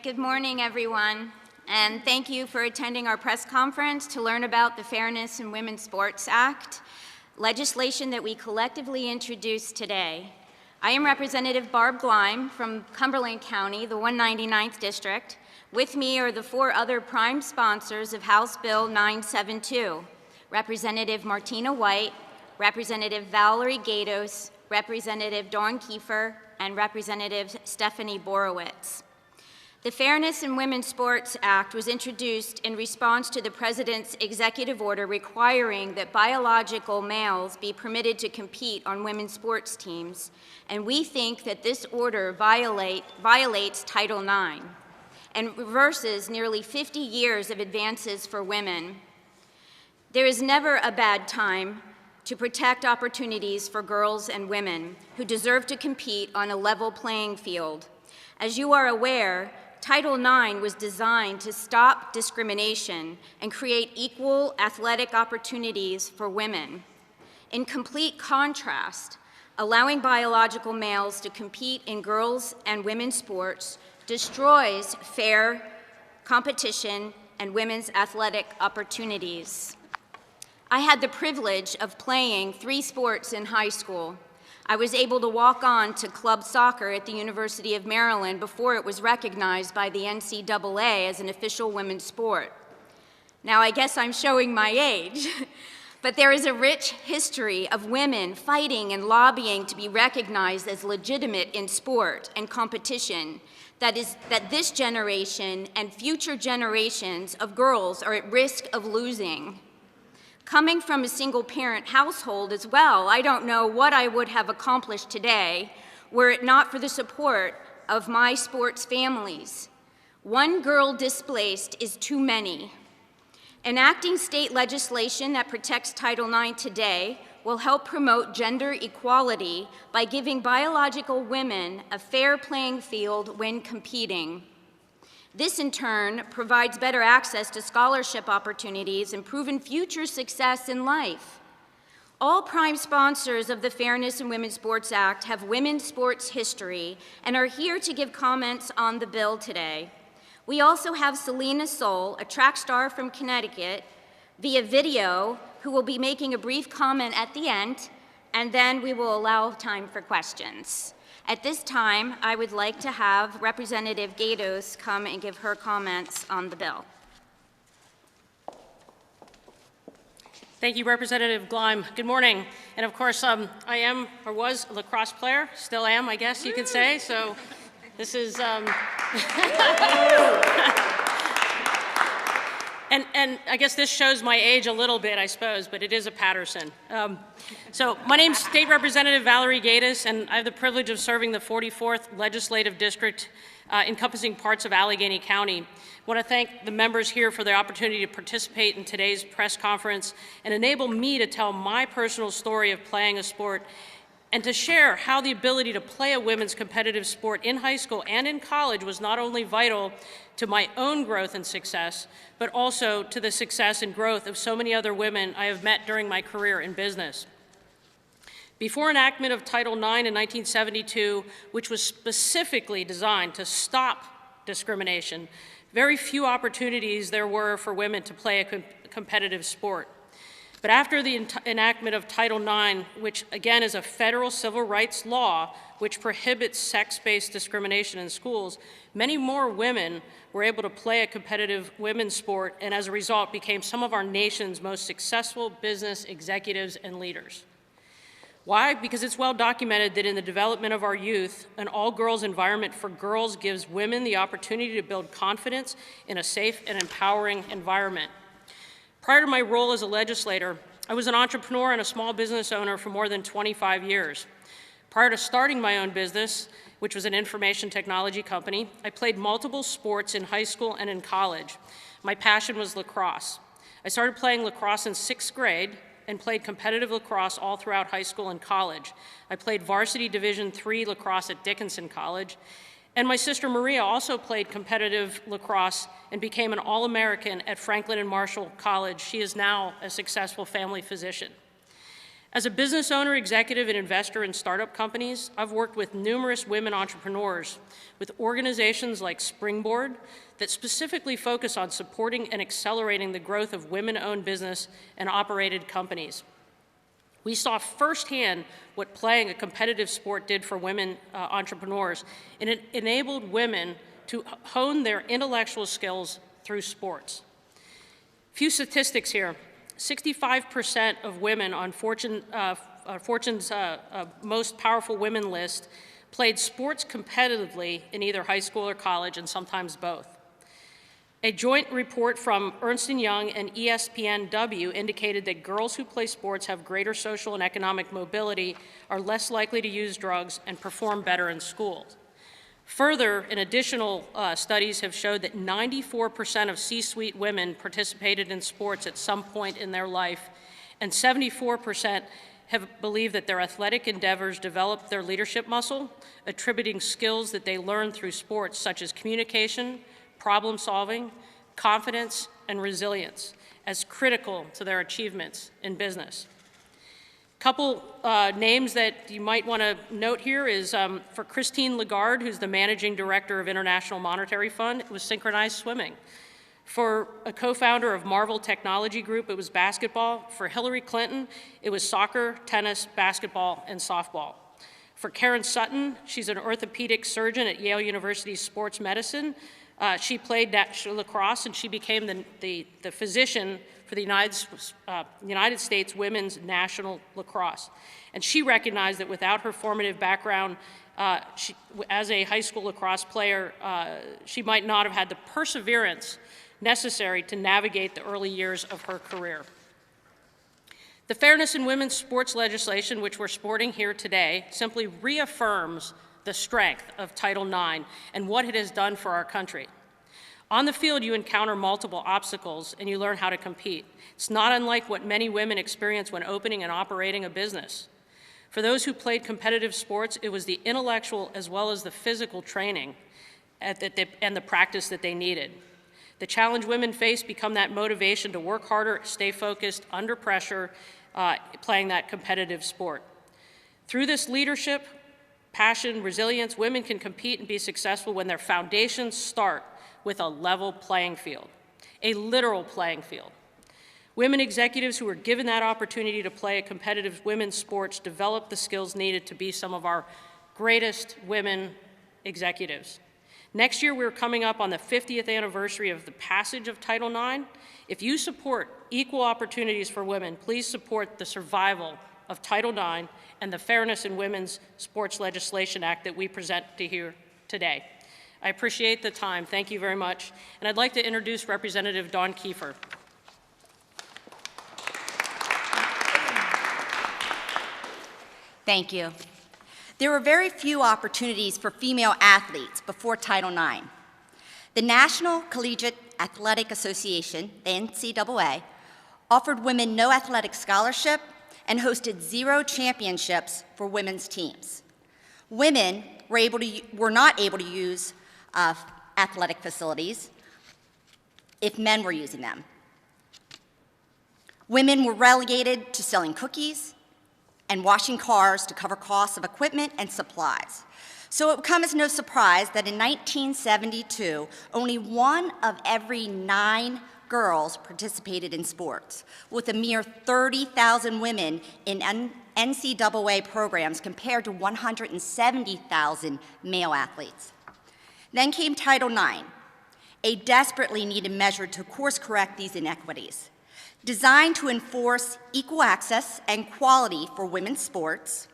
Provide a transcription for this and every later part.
Good morning, everyone, and thank you for attending our press conference to learn about the Fairness in Women's Sports Act, legislation that we collectively introduced today. I am Representative Barb Gleim from Cumberland County, the 199th District. With me are the four other prime sponsors of House Bill 972, Representative Martina White, Representative Valerie Gatos, Representative Dawn Kiefer, and Representative Stephanie Borowitz. The Fairness in Women's Sports Act was introduced in response to the President's executive order requiring that biological males be permitted to compete on women's sports teams, and we think that this order violates Title IX and reverses nearly 50 years of advances for women. There is never a bad time to protect opportunities for girls and women who deserve to compete on a level playing field. As you are aware, Title IX was designed to stop discrimination and create equal athletic opportunities for women. In complete contrast, allowing biological males to compete in girls' and women's sports destroys fair competition and women's athletic opportunities. I had the privilege of playing 3 sports in high school. I was able to walk on to club soccer at the University of Maryland before it was recognized by the NCAA as an official women's sport. Now, I guess I'm showing my age, but there is a rich history of women fighting and lobbying to be recognized as legitimate in sport and competition. That this generation and future generations of girls are at risk of losing. Coming from a single-parent household as well, I don't know what I would have accomplished today were it not for the support of my sports families. One girl displaced is too many. Enacting state legislation that protects Title IX today will help promote gender equality by giving biological women a fair playing field when competing. This, in turn, provides better access to scholarship opportunities and proven future success in life. All prime sponsors of the Fairness in Women's Sports Act have women's sports history and are here to give comments on the bill today. We also have Selena Soul, a track star from Connecticut, via video, who will be making a brief comment at the end, and then we will allow time for questions. At this time, I would like to have Representative Gatos come and give her comments on the bill. Thank you, Representative Gleim. Good morning. And of course, I am, or was, a lacrosse player. Still am, I guess you could say. So this is... And I guess this shows my age a little bit, I suppose, but it is a Patterson. So my name's State Representative Valerie Gatos, and I have the privilege of serving the 44th Legislative District encompassing parts of Allegheny County. I want to thank the members here for the opportunity to participate in today's press conference and enable me to tell my personal story of playing a sport and to share how the ability to play a women's competitive sport in high school and in college was not only vital to my own growth and success, but also to the success and growth of so many other women I have met during my career in business. Before enactment of Title IX in 1972, which was specifically designed to stop discrimination, very few opportunities there were for women to play a competitive sport. But after the enactment of Title IX, which again is a federal civil rights law which prohibits sex-based discrimination in schools, many more women were able to play a competitive women's sport and as a result became some of our nation's most successful business executives and leaders. Why? Because it's well documented that in the development of our youth, an all-girls environment for girls gives women the opportunity to build confidence in a safe and empowering environment. Prior to my role as a legislator, I was an entrepreneur and a small business owner for more than 25 years. Prior to starting my own business, which was an information technology company, I played multiple sports in high school and in college. My passion was lacrosse. I started playing lacrosse in 6th grade and played competitive lacrosse all throughout high school and college. I played varsity Division III lacrosse at Dickinson College. And my sister Maria also played competitive lacrosse and became an All-American at Franklin and Marshall College. She is now a successful family physician. As a business owner, executive, and investor in startup companies, I've worked with numerous women entrepreneurs with organizations like Springboard that specifically focus on supporting and accelerating the growth of women-owned business and operated companies. We saw firsthand what playing a competitive sport did for women entrepreneurs, and it enabled women to hone their intellectual skills through sports. Few statistics here. 65% of women on Fortune's most powerful women list played sports competitively in either high school or college, and sometimes both. A joint report from Ernst & Young and ESPNW indicated that girls who play sports have greater social and economic mobility, are less likely to use drugs, and perform better in schools. Further, additional studies have showed that 94% of C-suite women participated in sports at some point in their life, and 74% have believed that their athletic endeavors developed their leadership muscle, attributing skills that they learned through sports such as communication, problem solving, confidence, and resilience as critical to their achievements in business. Couple names that you might want to note here is for Christine Lagarde, who's the managing director of International Monetary Fund, it was synchronized swimming. For a co-founder of Marvel Technology Group, it was basketball. For Hillary Clinton, it was soccer, tennis, basketball, and softball. For Karen Sutton, she's an orthopedic surgeon at Yale University Sports Medicine. She played lacrosse, and she became the physician for the United States women's national lacrosse. And she recognized that without her formative background as a high school lacrosse player, she might not have had the perseverance necessary to navigate the early years of her career. The fairness in women's sports legislation, which we're sporting here today, simply reaffirms the strength of Title IX and what it has done for our country. On the field, you encounter multiple obstacles and you learn how to compete. It's not unlike what many women experience when opening and operating a business. For those who played competitive sports, it was the intellectual as well as the physical training and the practice that they needed. The challenge women face become that motivation to work harder, stay focused, under pressure, playing that competitive sport. Through this leadership, passion, resilience, women can compete and be successful when their foundations start with a level playing field, a literal playing field. Women executives who are given that opportunity to play a competitive women's sports develop the skills needed to be some of our greatest women executives. Next year, we're coming up on the 50th anniversary of the passage of Title IX. If you support equal opportunities for women, please support the survival of Title IX and the Fairness in Women's Sports Legislation Act that we present to here today. I appreciate the time. Thank you very much. And I'd like to introduce Representative Dawn Kiefer. Thank you. There were very few opportunities for female athletes before Title IX. The National Collegiate Athletic Association, the NCAA, offered women no athletic scholarship and hosted 0 championships for women's teams. Women were not able to use athletic facilities if men were using them. Women were relegated to selling cookies and washing cars to cover costs of equipment and supplies. So it would come as no surprise that in 1972, only 1 of every 9 girls participated in sports, with a mere 30,000 women in NCAA programs compared to 170,000 male athletes. Then came Title IX, a desperately needed measure to course-correct these inequities. Designed to enforce equal access and quality for women's sports,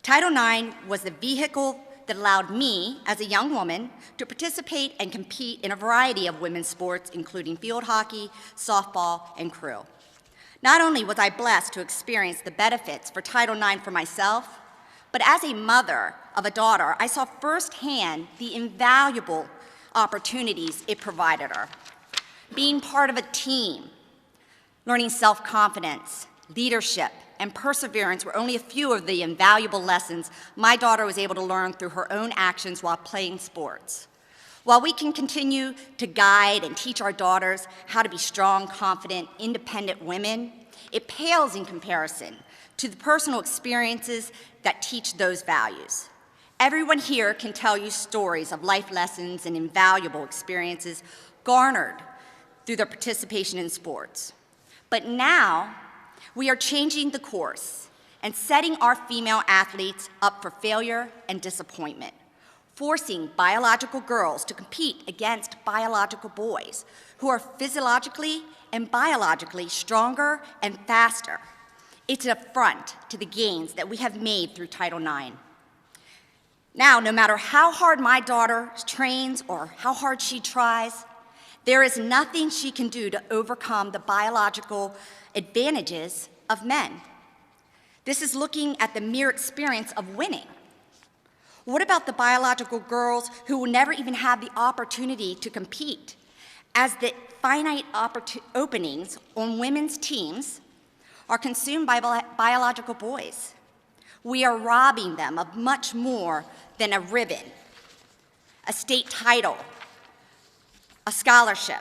Title IX was the vehicle that allowed me, as a young woman, to participate and compete in a variety of women's sports, including field hockey, softball, and crew. Not only was I blessed to experience the benefits for Title IX for myself, but as a mother of a daughter, I saw firsthand the invaluable opportunities it provided her. Being part of a team, learning self-confidence, leadership, and perseverance were only a few of the invaluable lessons my daughter was able to learn through her own actions while playing sports. While we can continue to guide and teach our daughters how to be strong, confident, independent women, it pales in comparison to the personal experiences that teach those values. Everyone here can tell you stories of life lessons and invaluable experiences garnered through their participation in sports. But now, we are changing the course and setting our female athletes up for failure and disappointment, forcing biological girls to compete against biological boys who are physiologically and biologically stronger and faster. It's an affront to the gains that we have made through Title IX. Now, no matter how hard my daughter trains or how hard she tries, there is nothing she can do to overcome the biological advantages of men. This is looking at the mere experience of winning. What about the biological girls who will never even have the opportunity to compete, as the finite openings on women's teams are consumed by biological boys? We are robbing them of much more than a ribbon, a state title, a scholarship.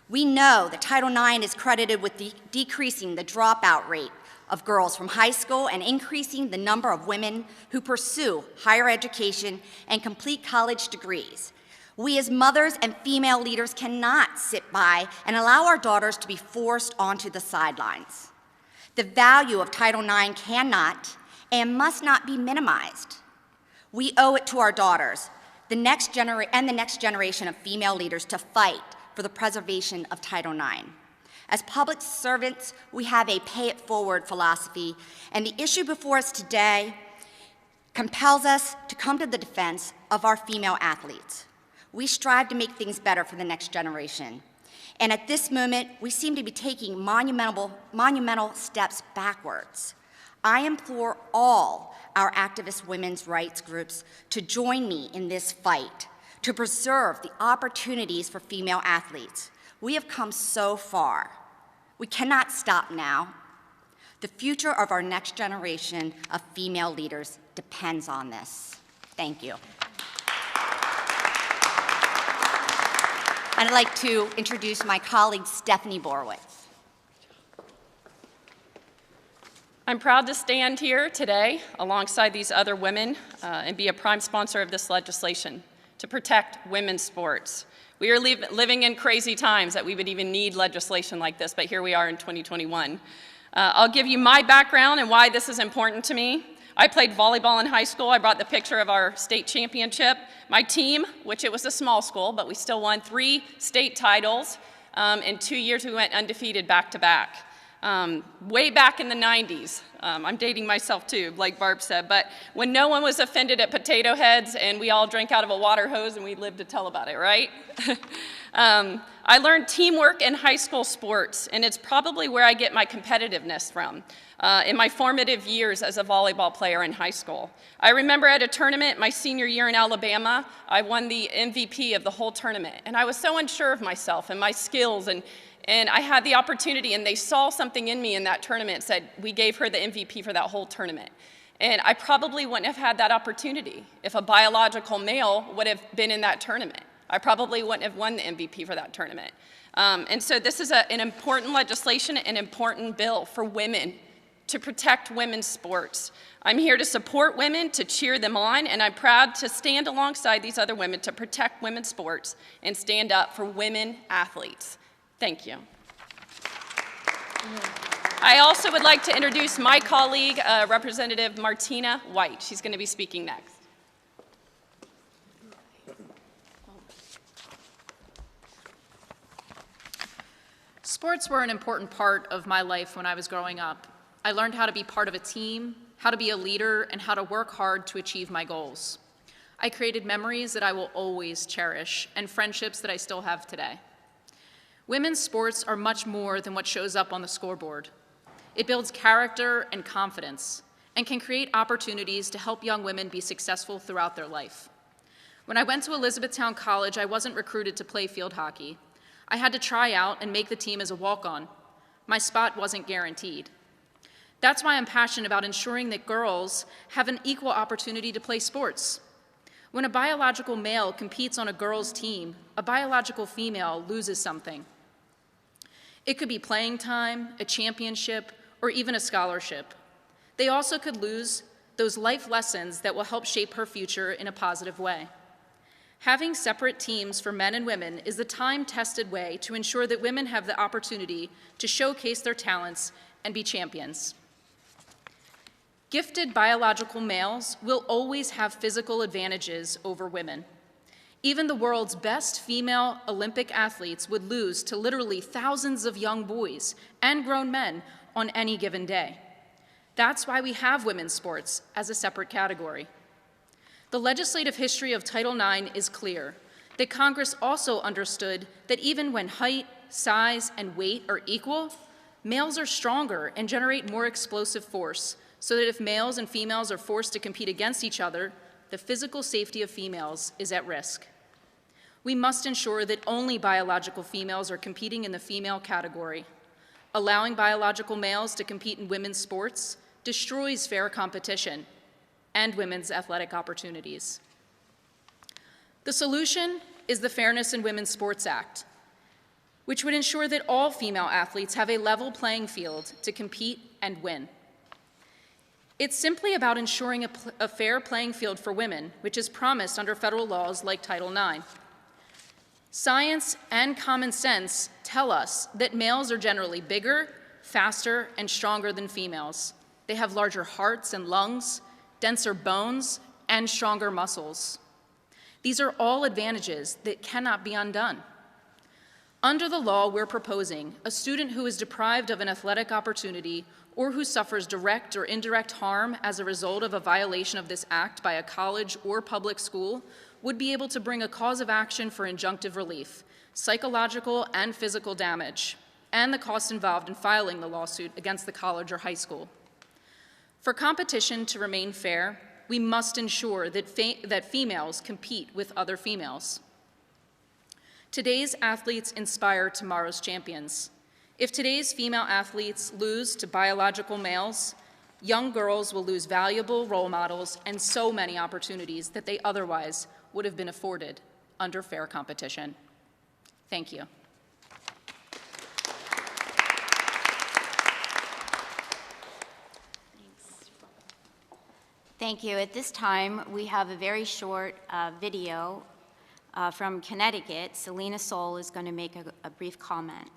We know that Title IX is credited with decreasing the dropout rate of girls from high school and increasing the number of women who pursue higher education and complete college degrees. We as mothers and female leaders cannot sit by and allow our daughters to be forced onto the sidelines. The value of Title IX cannot and must not be minimized. We owe it to our daughters, the next generation of female leaders, to fight for the preservation of Title IX. As public servants, we have a pay-it-forward philosophy, and the issue before us today compels us to come to the defense of our female athletes. We strive to make things better for the next generation. And at this moment, we seem to be taking monumental steps backwards. I implore all our activist women's rights groups to join me in this fight to preserve the opportunities for female athletes. We have come so far. We cannot stop now. The future of our next generation of female leaders depends on this. Thank you. And I'd like to introduce my colleague, Stephanie Borowitz. I'm proud to stand here today alongside these other women and be a prime sponsor of this legislation to protect women's sports. We are living in crazy times that we would even need legislation like this, but here we are in 2021. I'll give you my background and why this is important to me. I played volleyball in high school. I brought the picture of our state championship. My team, which it was a small school, but we still won 3 state titles. In 2 years, we went undefeated back-to-back. Way back in the 90s, I'm dating myself too, like Barb said, but when no one was offended at potato heads and we all drank out of a water hose and we lived to tell about it, right? I learned teamwork in high school sports, and it's probably where I get my competitiveness from. In my formative years as a volleyball player in high school. I remember at a tournament my senior year in Alabama, I won the MVP of the whole tournament, and I was so unsure of myself and my skills, and I had the opportunity, and they saw something in me in that tournament, said, we gave her the MVP for that whole tournament. And I probably wouldn't have had that opportunity if a biological male would have been in that tournament. I probably wouldn't have won the MVP for that tournament. And so this is an important legislation, an important bill for women to protect women's sports. I'm here to support women, to cheer them on, and I'm proud to stand alongside these other women to protect women's sports and stand up for women athletes. Thank you. I also would like to introduce my colleague, Representative Martina White. She's going to be speaking next. Sports were an important part of my life when I was growing up. I learned how to be part of a team, how to be a leader, and how to work hard to achieve my goals. I created memories that I will always cherish and friendships that I still have today. Women's sports are much more than what shows up on the scoreboard. It builds character and confidence and can create opportunities to help young women be successful throughout their life. When I went to Elizabethtown College, I wasn't recruited to play field hockey. I had to try out and make the team as a walk-on. My spot wasn't guaranteed. That's why I'm passionate about ensuring that girls have an equal opportunity to play sports. When a biological male competes on a girls' team, a biological female loses something. It could be playing time, a championship, or even a scholarship. They also could lose those life lessons that will help shape her future in a positive way. Having separate teams for men and women is the time-tested way to ensure that women have the opportunity to showcase their talents and be champions. Gifted biological males will always have physical advantages over women. Even the world's best female Olympic athletes would lose to literally thousands of young boys and grown men on any given day. That's why we have women's sports as a separate category. The legislative history of Title IX is clear, that Congress also understood that even when height, size, and weight are equal, males are stronger and generate more explosive force, so that if males and females are forced to compete against each other, the physical safety of females is at risk. We must ensure that only biological females are competing in the female category. Allowing biological males to compete in women's sports destroys fair competition and women's athletic opportunities. The solution is the Fairness in Women's Sports Act, which would ensure that all female athletes have a level playing field to compete and win. It's simply about ensuring a fair playing field for women, which is promised under federal laws like Title IX. Science and common sense tell us that males are generally bigger, faster, and stronger than females. They have larger hearts and lungs, denser bones, and stronger muscles. These are all advantages that cannot be undone. Under the law we're proposing, a student who is deprived of an athletic opportunity or who suffers direct or indirect harm as a result of a violation of this act by a college or public school would be able to bring a cause of action for injunctive relief, psychological and physical damage, and the costs involved in filing the lawsuit against the college or high school. For competition to remain fair, we must ensure that females compete with other females. Today's athletes inspire tomorrow's champions. If today's female athletes lose to biological males, young girls will lose valuable role models and so many opportunities that they otherwise would have been afforded under fair competition. Thank you. Thank you. At this time, we have a very short video from Connecticut. Selena Soul is going to make a brief comment.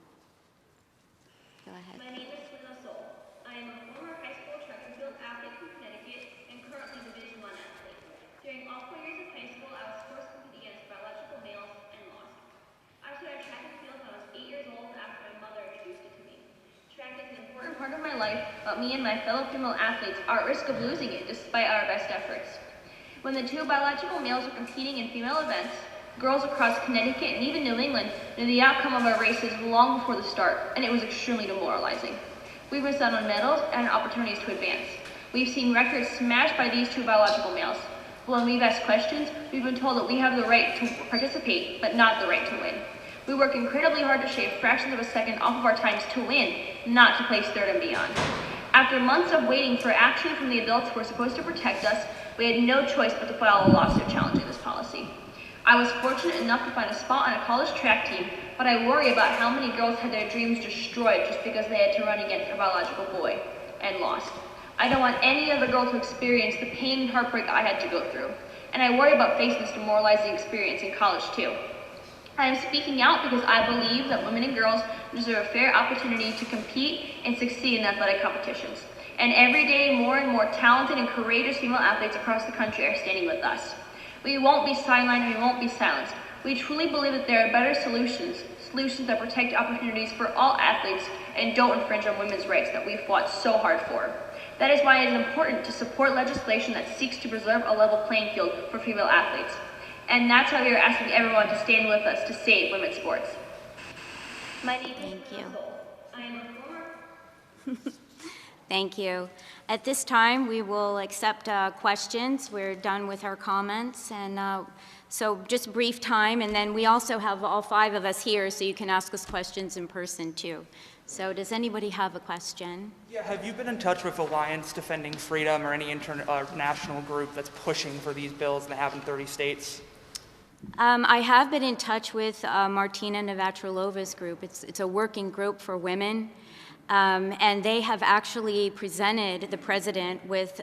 Go ahead. My name is Selena Soul. I am a former high school track and field athlete from Connecticut and currently Division I athlete. During all 4 years of high school, I was forced to compete against biological males and lost. I started track and field when I was 8 years old after my mother introduced it to me. Track is an important part of my life, but me and my fellow female athletes are at risk of losing it despite our best efforts. When the two biological males were competing in female events, girls across Connecticut and even New England knew the outcome of our races long before the start, and it was extremely demoralizing. We missed out on medals and opportunities to advance. We've seen records smashed by these two biological males. When we've asked questions, we've been told that we have the right to participate, but not the right to win. We work incredibly hard to shave fractions of a second off of our times to win, not to place third and beyond. After months of waiting for action from the adults who are supposed to protect us, we had no choice but to file a lawsuit challenging this policy. I was fortunate enough to find a spot on a college track team, but I worry about how many girls had their dreams destroyed just because they had to run against a biological boy and lost. I don't want any other girl to experience the pain and heartbreak I had to go through, and I worry about facing this demoralizing experience in college too. I am speaking out because I believe that women and girls deserve a fair opportunity to compete and succeed in athletic competitions. And every day, more and more talented and courageous female athletes across the country are standing with us. We won't be sidelined and we won't be silenced. We truly believe that there are better solutions that protect opportunities for all athletes and don't infringe on women's rights that we fought so hard for. That is why it is important to support legislation that seeks to preserve a level playing field for female athletes. And that's why we are asking everyone to stand with us to save women's sports. My name is Selena Soul. I am a former... Thank you. At this time, we will accept questions. We're done with our comments, and so just brief time, and then we also have all 5 of us here, so you can ask us questions in person too. So does anybody have a question? Yeah, have you been in touch with Alliance Defending Freedom or any international group that's pushing for these bills and they have in 30 states? I have been in touch with Martina Navratilova group. It's a working group for women. And they have actually presented the president with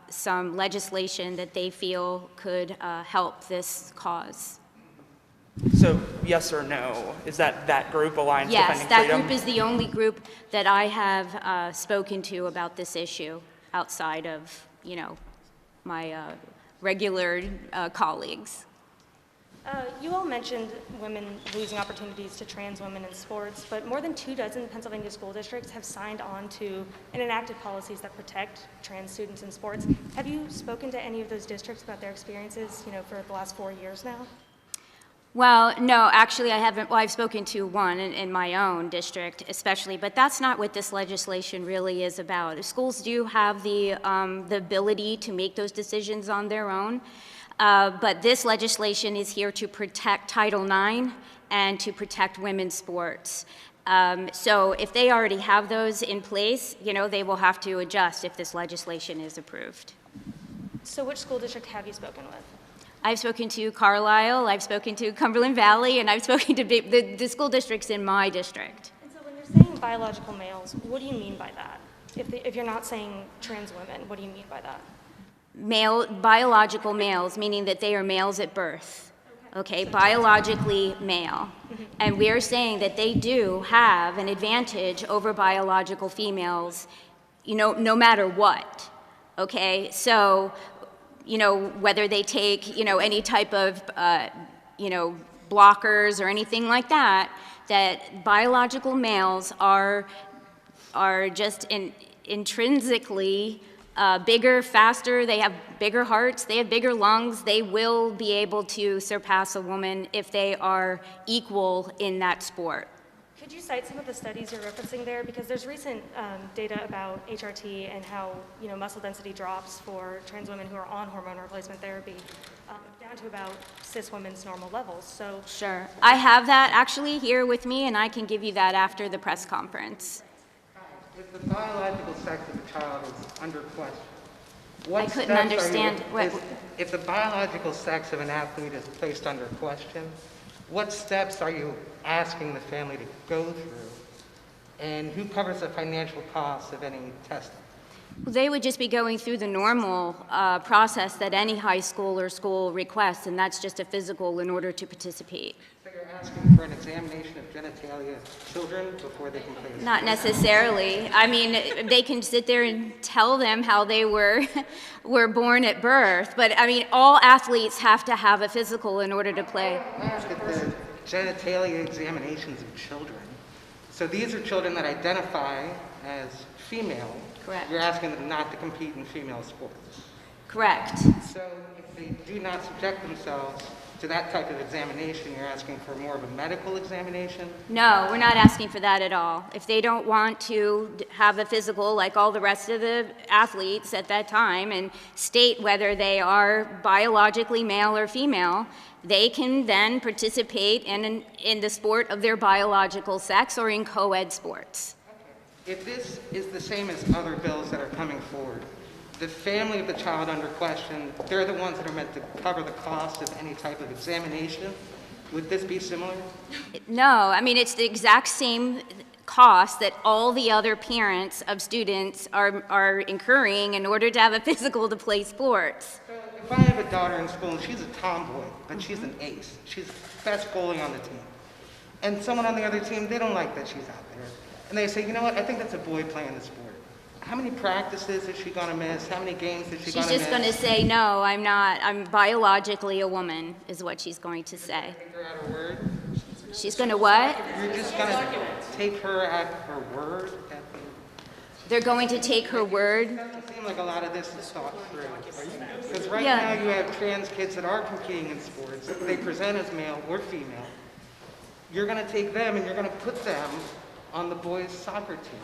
some legislation that they feel could help this cause. So yes or no? Is that group, Alliance Yes, Defending that Freedom? group is the only group that I have spoken to about this issue outside of, my regular colleagues. You all mentioned women losing opportunities to trans women in sports, but more than 24 Pennsylvania school districts have signed on to and enacted policies that protect trans students in sports. Have you spoken to any of those districts about their experiences, for the last 4 years now? Well, no, actually I haven't. Well, I've spoken to one in my own district especially, but that's not what this legislation really is about. Schools do have the ability to make those decisions on their own, but this legislation is here to protect Title IX and to protect women's sports. So if they already have those in place, they will have to adjust if this legislation is approved. So which school district have you spoken with? I've spoken to Carlisle, I've spoken to Cumberland Valley, and I've spoken to the school districts in my district. And so when you're saying biological males, what do you mean by that? If you're not saying trans women, what do you mean by that? Biological males, meaning that they are males at birth, okay, biologically male. And we are saying that they do have an advantage over biological females, no matter what, okay? So, whether they take, any type of, blockers or anything like that, that biological males are just intrinsically bigger, faster, they have bigger hearts, they have bigger lungs, they will be able to surpass a woman if they are equal in that sport. Could you cite some of the studies you're referencing there? Because there's recent data about HRT and how muscle density drops for trans women who are on hormone replacement therapy down to about cis women's normal levels. So Sure. I have that actually here with me, and I can give you that after the press conference. If the biological sex of the child is under question, I couldn't understand. If the biological sex of an athlete is placed under question, what steps are you asking the family to go through? And who covers the financial costs of any testing? They would just be going through the normal process that any high school or school requests, and that's just a physical in order to participate. So you're asking for an examination of genitalia of children before they can play a Not sport? necessarily. I mean, they can sit there and tell them how they were born at birth, but I mean, all athletes have to have a physical in order to play. I ask at the genitalia examinations of children. So these are children that identify as female. Correct. You're asking them not to compete in female sports. Correct. So if they do not subject themselves to that type of examination, you're asking for more of a medical examination? No, we're not asking for that at all. If they don't want to have a physical like all the rest of the athletes at that time and state whether they are biologically male or female, they can then participate in the sport of their biological sex or in co-ed sports. If this is the same as other bills that are coming forward, the family of the child under question, they're the ones that are meant to cover the cost of any type of examination. Would this be similar? No, I mean, it's the exact same cost that all the other parents of students are incurring in order to have a physical to play sports. So if I have a daughter in school and she's a tomboy, but she's an ace, she's the best goalie on the team, and someone on the other team, they don't like that she's out there, and they say, you know what, I think that's a boy playing the sport. How many practices is she going to miss? How many games is she going to miss? She's just going to say, no, I'm not. I'm biologically a woman, is what she's going to say. Take her at her word? She's going to what? You're just going to take her at her word? They're going to take her word? It doesn't seem like a lot of this is thought through. Because right Yeah. now you have trans kids that are competing in sports. They present as male or female. You're going to take them and you're going to put them on the boys' soccer team.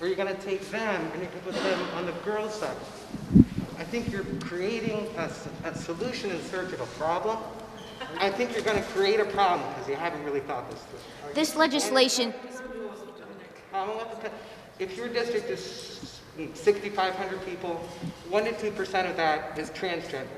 Or you're going to take them and you're going to put them on the girls' soccer team. I think you're creating a solution in search of a problem. I think you're going to create a problem because you haven't really thought this through. This legislation, If your district is 6,500 people, 1 to 2% of that is transgender.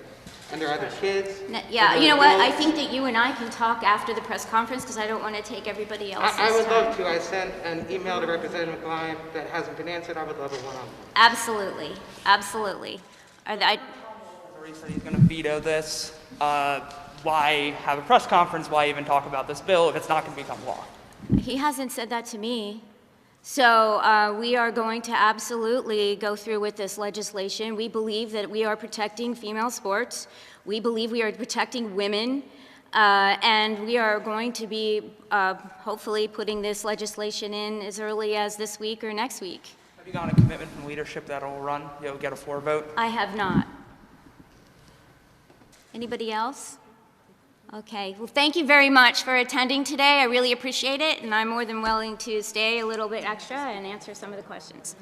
and there are other kids. Yeah, and you there know are what? I adults. think that you and I can talk after the press conference because I don't want to take everybody else's I would time. love to. I sent an email to Representative Klein that hasn't been answered. I would love a one-on-one. Absolutely, absolutely. Already said he's going to veto this. Why have a press conference? Why even talk about this bill if it's not going to become law? He hasn't said that to me. So we are going to absolutely go through with this legislation. We believe that we are protecting female sports. We believe we are protecting women. And we are going to be hopefully putting this legislation in as early as this week or next week. Have you gotten a commitment from leadership that will run? You'll get a floor vote? I have not. Anybody else? Okay, well, thank you very much for attending today. I really appreciate it, and I'm more than willing to stay a little bit extra and answer some of the questions.